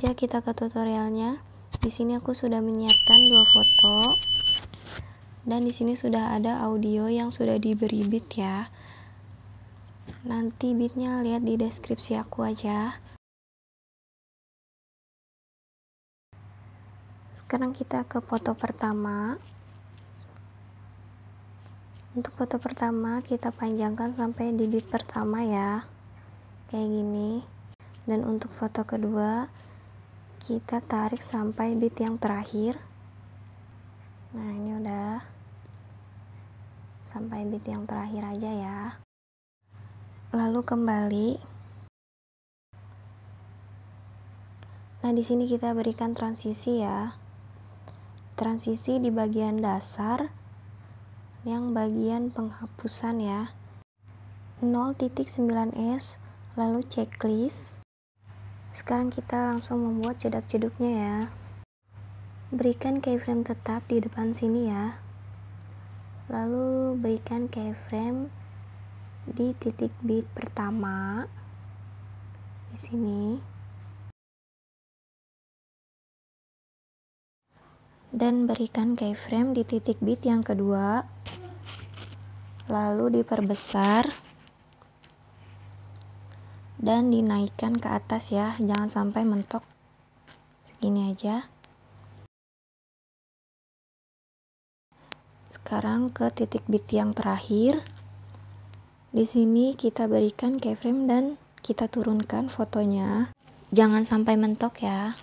aja kita ke tutorialnya. Di sini aku sudah menyiapkan 2 foto. Dan di sini sudah ada audio yang sudah diberi beat ya. Nanti beatnya lihat di deskripsi aku aja. Sekarang kita ke foto pertama. Untuk foto pertama kita panjangkan sampai di beat pertama ya. Kayak gini. Dan untuk foto kedua kita tarik sampai beat yang terakhir. Nah, ini udah sampai beat yang terakhir aja ya. Lalu kembali. Nah, di sini kita berikan transisi ya. Transisi di bagian dasar yang bagian penghapusan ya. 0.9s, lalu checklist. Sekarang kita langsung membuat jedak-jeduknya ya. Berikan keyframe tetap di depan sini ya. Lalu berikan keyframe di titik beat pertama di sini. Dan berikan keyframe di titik beat yang kedua. Lalu diperbesar dan dinaikkan ke atas ya, jangan sampai mentok. Segini aja. Sekarang ke titik beat yang terakhir. Di sini kita berikan keyframe dan kita turunkan fotonya. Jangan sampai mentok ya.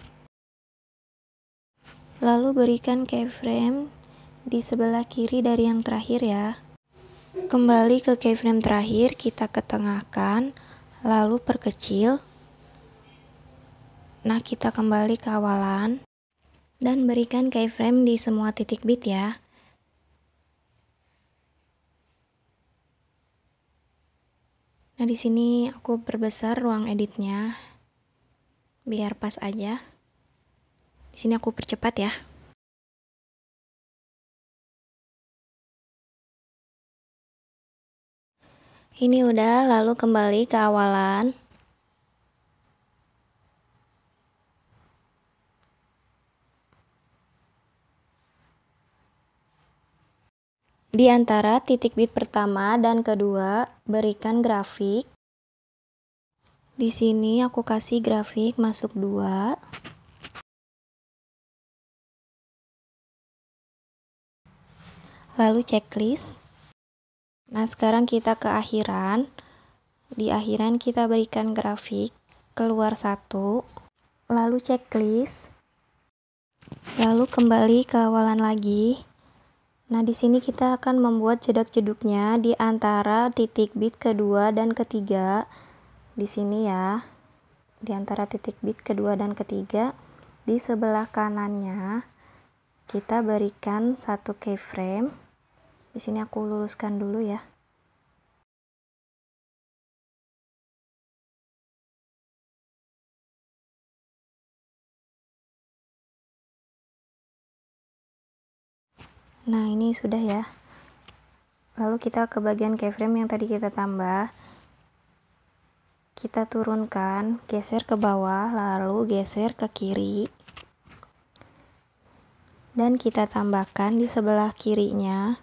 Lalu berikan keyframe di sebelah kiri dari yang terakhir ya. Kembali ke keyframe terakhir, kita ketengahkan, lalu perkecil. Nah, kita kembali ke awalan dan berikan keyframe di semua titik beat ya. Nah, di sini aku perbesar ruang editnya biar pas aja. Di sini aku percepat ya. Ini udah, lalu kembali ke awalan. Di antara titik beat pertama dan kedua, berikan grafik. Di sini aku kasih grafik masuk 2. Lalu checklist. Nah, sekarang kita ke akhiran. Di akhiran kita berikan grafik keluar 1. Lalu checklist. Lalu kembali ke awalan lagi. Nah, di sini kita akan membuat jedak-jeduknya di antara titik beat kedua dan ketiga. Di sini ya. Di antara titik beat kedua dan ketiga, di sebelah kanannya kita berikan 1 keyframe. Di sini aku luruskan dulu ya. Nah, ini sudah ya. Lalu kita ke bagian keyframe yang tadi kita tambah. Kita turunkan, geser ke bawah, lalu geser ke kiri. Dan kita tambahkan di sebelah kirinya.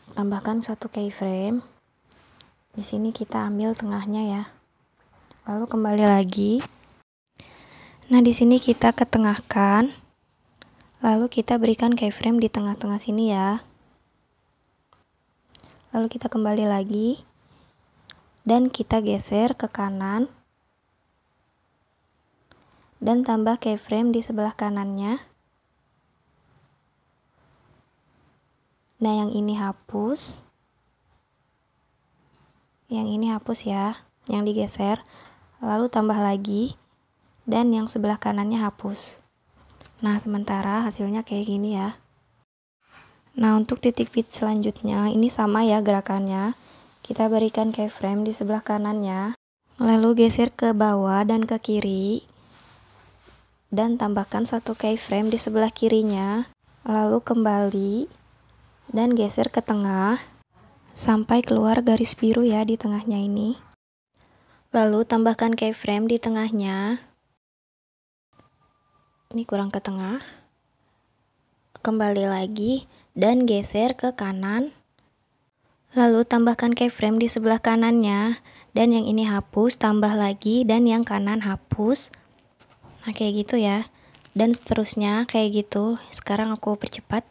Tambahkan 1 keyframe. Di sini kita ambil tengahnya ya. Lalu kembali lagi. Nah, di sini kita ketengahkan. Lalu kita berikan keyframe di tengah-tengah sini ya. Lalu kita kembali lagi. Dan kita geser ke kanan. Dan tambah keyframe di sebelah kanannya. Nah, yang ini hapus. Yang ini hapus ya. Yang digeser. Lalu tambah lagi. Dan yang sebelah kanannya hapus. Nah, sementara hasilnya kayak gini ya. Nah, untuk titik beat selanjutnya, ini sama ya gerakannya. Kita berikan keyframe di sebelah kanannya. Lalu geser ke bawah dan ke kiri. Dan tambahkan 1 keyframe di sebelah kirinya. Lalu kembali. Dan geser ke tengah. Sampai keluar garis biru ya di tengahnya ini. Lalu tambahkan keyframe di tengahnya. Ini kurang ke tengah. Kembali lagi dan geser ke kanan. Lalu tambahkan keyframe di sebelah kanannya. Dan yang ini hapus, tambah lagi, dan yang kanan hapus. Nah, kayak gitu ya. Dan seterusnya kayak gitu. Sekarang aku percepat.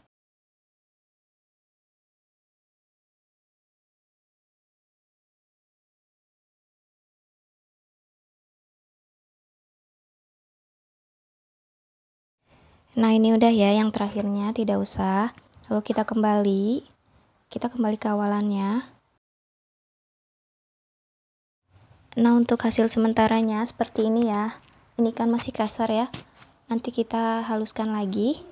Nah, ini udah ya, yang terakhirnya tidak usah. Lalu kita kembali ke awalannya. Nah, untuk hasil sementaranya seperti ini ya. Ini kan masih kasar ya. Nanti kita haluskan lagi.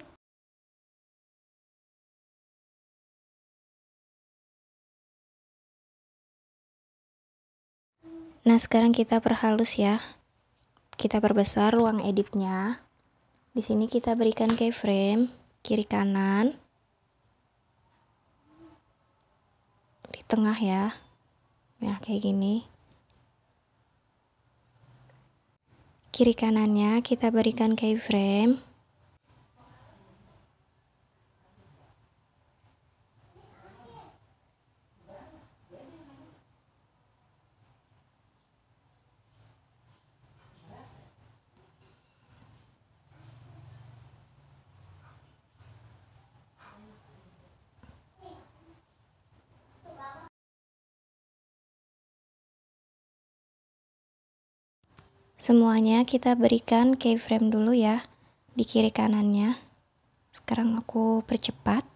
Nah, sekarang kita perhalus ya. Kita perbesar ruang editnya. Di sini kita berikan keyframe kiri kanan. Di tengah ya. Nah, kayak gini. Kiri kanannya kita berikan keyframe. Semuanya kita berikan keyframe dulu ya di kiri kanannya. Sekarang aku percepat.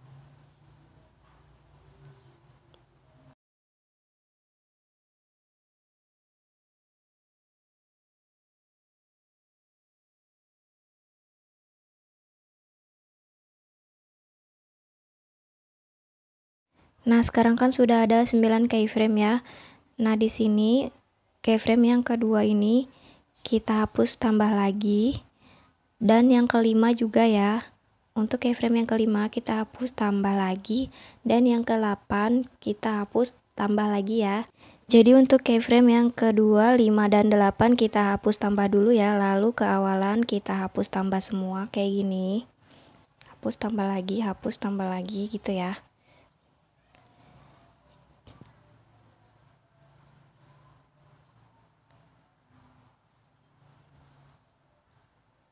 Nah, sekarang kan sudah ada 9 keyframe ya. Nah, di sini keyframe yang kedua ini kita hapus tambah lagi. Dan yang kelima juga ya. Untuk keyframe yang kelima kita hapus tambah lagi. Dan yang ke-8 kita hapus tambah lagi ya. Jadi untuk keyframe yang kedua, 5 dan 8 kita hapus tambah dulu ya. Lalu ke awalan kita hapus tambah semua kayak gini. Hapus tambah lagi gitu ya.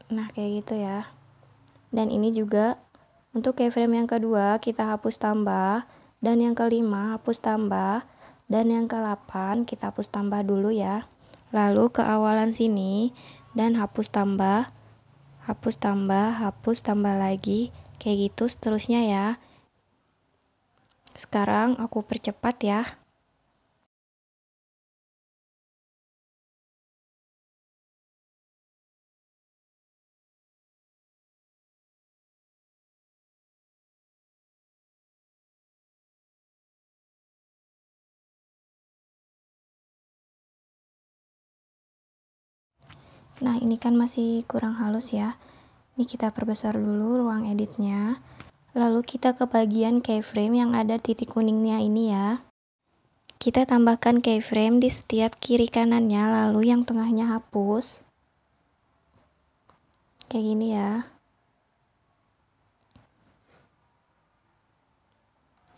Nah, kayak gitu ya. Dan ini juga untuk keyframe yang kedua kita hapus tambah, dan yang kelima hapus tambah, dan yang ke-8 kita hapus tambah dulu ya. Lalu ke awalan sini dan hapus tambah lagi, kayak gitu seterusnya ya. Sekarang aku percepat ya. Nah, ini kan masih kurang halus ya. Ini kita perbesar dulu ruang editnya. Lalu kita ke bagian keyframe yang ada titik kuningnya ini ya. Kita tambahkan keyframe di setiap kiri kanannya, lalu yang tengahnya hapus. Kayak gini ya.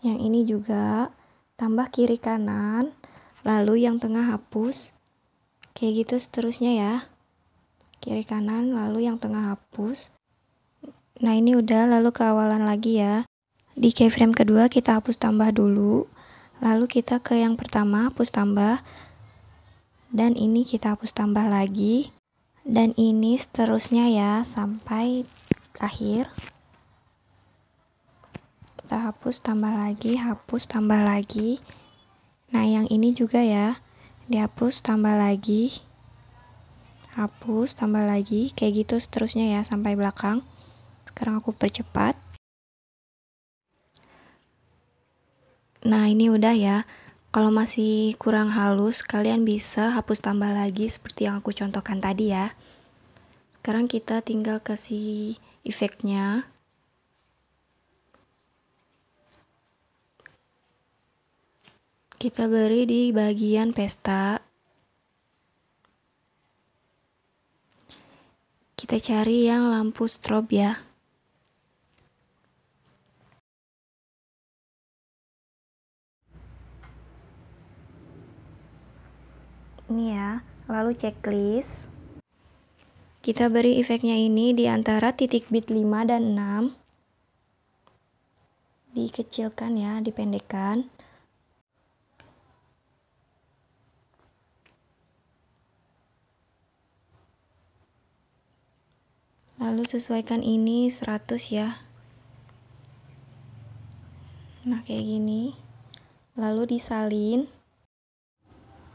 Yang ini juga tambah kiri kanan, lalu yang tengah hapus. Kayak gitu seterusnya ya. Kiri kanan, lalu yang tengah hapus. Nah, ini udah, lalu ke awalan lagi ya. Di keyframe kedua kita hapus tambah dulu. Lalu kita ke yang pertama hapus tambah. Dan ini kita hapus tambah lagi. Dan ini seterusnya ya sampai akhir. Kita hapus tambah lagi. Nah, yang ini juga ya. Dihapus tambah lagi. Hapus tambah lagi. Kayak gitu seterusnya ya sampai belakang. Sekarang aku percepat. Nah, ini udah ya. Kalau masih kurang halus, kalian bisa hapus tambah lagi seperti yang aku contohkan tadi ya. Sekarang kita tinggal kasih efeknya. Kita beri di bagian pesta. Kita cari yang lampu strobe ya. Ini ya, lalu checklist. Kita beri efeknya ini di antara titik bit 5 dan 6. Dikecilkan ya, dipendekkan. Lalu sesuaikan ini 100 ya. Nah, kayak gini. Lalu disalin.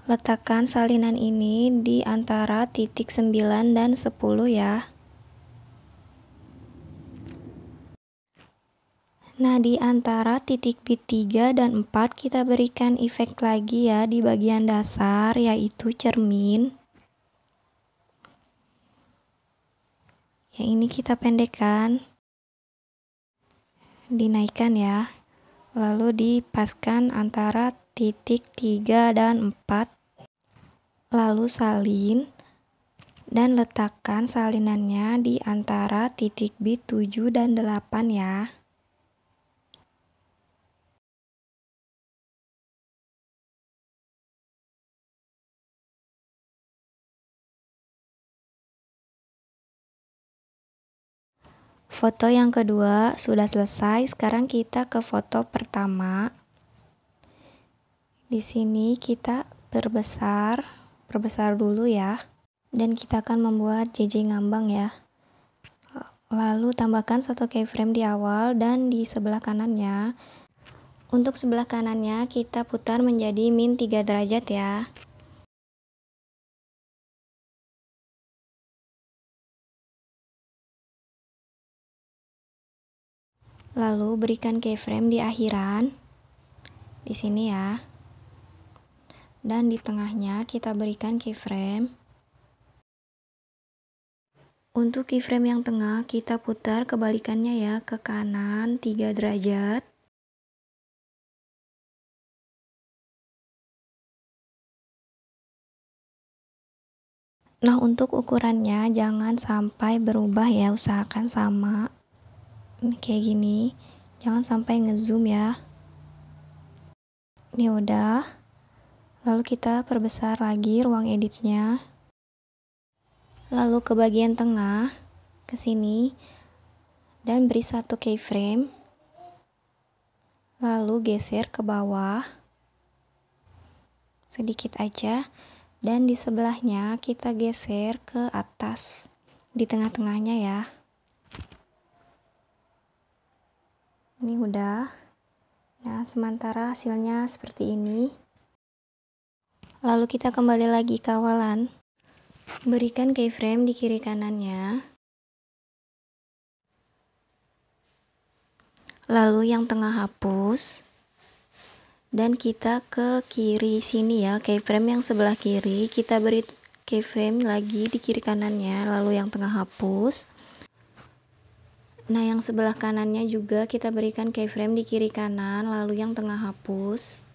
Letakkan salinan ini di antara titik 9 dan 10 ya. Nah, di antara titik bit 3 dan 4 kita berikan efek lagi ya di bagian dasar, yaitu cermin. Yang ini kita pendekkan, dinaikkan ya, lalu dipaskan antara titik 3 dan 4, lalu salin, dan letakkan salinannya di antara titik bit 7 dan 8 ya. Foto yang kedua sudah selesai. Sekarang kita ke foto pertama. Di sini kita perbesar dulu ya. Dan kita akan membuat JJ ngambang ya. Lalu tambahkan satu keyframe di awal dan di sebelah kanannya. Untuk sebelah kanannya kita putar menjadi min 3 derajat ya. Lalu berikan keyframe di akhiran, di sini ya. Dan di tengahnya kita berikan keyframe. Untuk keyframe yang tengah kita putar kebalikannya ya, ke kanan 3 derajat. Nah, untuk ukurannya jangan sampai berubah ya, usahakan sama. Kayak gini, jangan sampai ngezoom ya. Ini udah. Lalu kita perbesar lagi ruang editnya. Lalu ke bagian tengah, ke sini, dan beri satu keyframe. Lalu geser ke bawah, sedikit aja, dan di sebelahnya kita geser ke atas, di tengah-tengahnya ya. Ini udah. Nah, sementara hasilnya seperti ini. Lalu kita kembali lagi ke awalan. Berikan keyframe di kiri kanannya. Lalu yang tengah hapus. Dan kita ke kiri sini ya, keyframe yang sebelah kiri. Kita beri keyframe lagi di kiri kanannya, lalu yang tengah hapus. Nah, yang sebelah kanannya juga kita berikan keyframe di kiri kanan, lalu yang tengah hapus.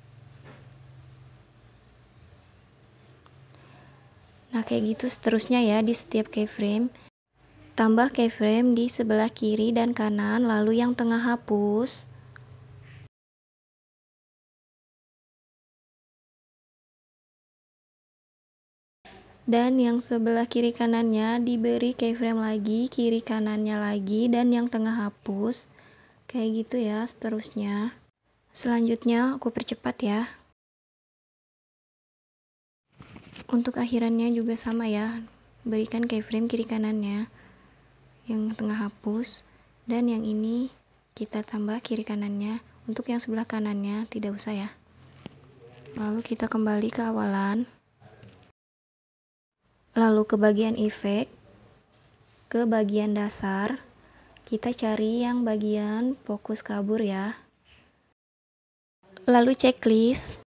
Nah, kayak gitu seterusnya ya di setiap keyframe. Tambah keyframe di sebelah kiri dan kanan, lalu yang tengah hapus. Dan yang sebelah kiri kanannya diberi keyframe lagi, kiri kanannya lagi, dan yang tengah hapus. Kayak gitu ya seterusnya. Selanjutnya aku percepat ya. Untuk akhirannya juga sama ya. Berikan keyframe kiri kanannya, yang tengah hapus, dan yang ini kita tambah kiri kanannya. Untuk yang sebelah kanannya tidak usah ya. Lalu kita kembali ke awalan. Lalu ke bagian efek, ke bagian dasar, kita cari yang bagian fokus kabur ya. Lalu checklist.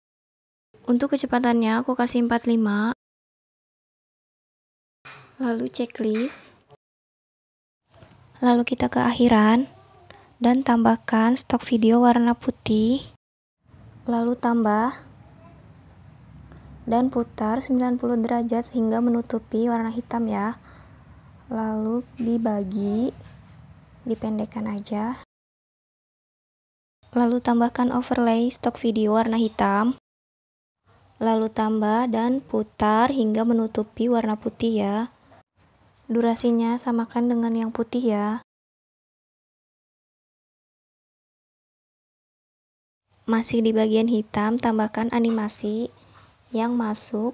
Untuk kecepatannya aku kasih 45. Lalu checklist. Lalu kita ke akhiran dan tambahkan stok video warna putih. Lalu tambah dan putar 90 derajat sehingga menutupi warna hitam ya. lalu dibagi, dipendekkan aja. Lalu tambahkan overlay stok video warna hitam. Lalu tambah dan putar hingga menutupi warna putih ya. Durasinya samakan dengan yang putih ya. Masih di bagian hitam, tambahkan animasi yang masuk,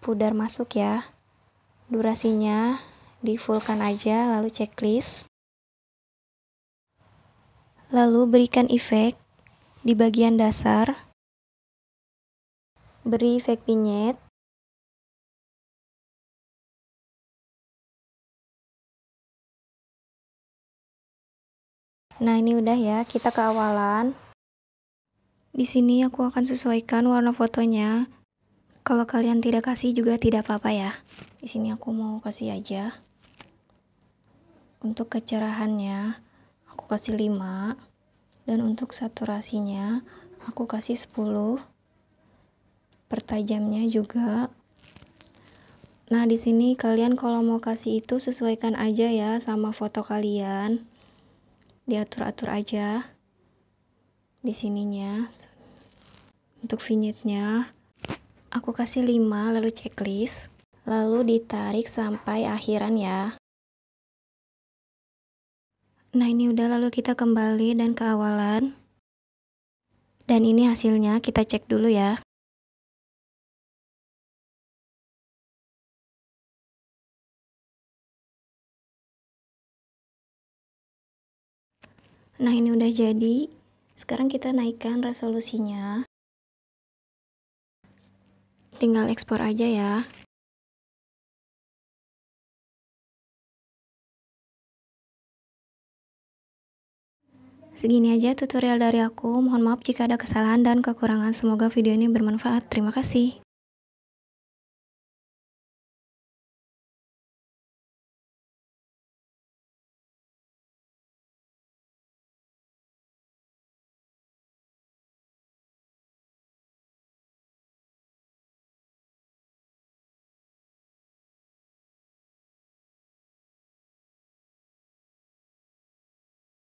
pudar masuk ya. Durasinya di fullkan aja, lalu checklist. Lalu berikan efek di bagian dasar. Beri efek vignette. Nah, ini udah ya, kita ke awalan. Di sini aku akan sesuaikan warna fotonya. Kalau kalian tidak kasih juga tidak apa-apa ya. Di sini aku mau kasih aja. Untuk kecerahannya aku kasih 5 dan untuk saturasinya aku kasih 10. Pertajamnya juga. Nah, di sini kalian kalau mau kasih itu sesuaikan aja ya sama foto kalian. Diatur-atur aja di sininya. Untuk vignette-nya aku kasih 5, lalu checklist, lalu ditarik sampai akhiran ya. Nah, ini udah, lalu kita kembali dan ke awalan. Dan ini hasilnya, kita cek dulu ya. Nah, ini udah jadi. Sekarang kita naikkan resolusinya. Tinggal ekspor aja ya. Segini aja tutorial dari aku. Mohon maaf jika ada kesalahan dan kekurangan. Semoga video ini bermanfaat. Terima kasih.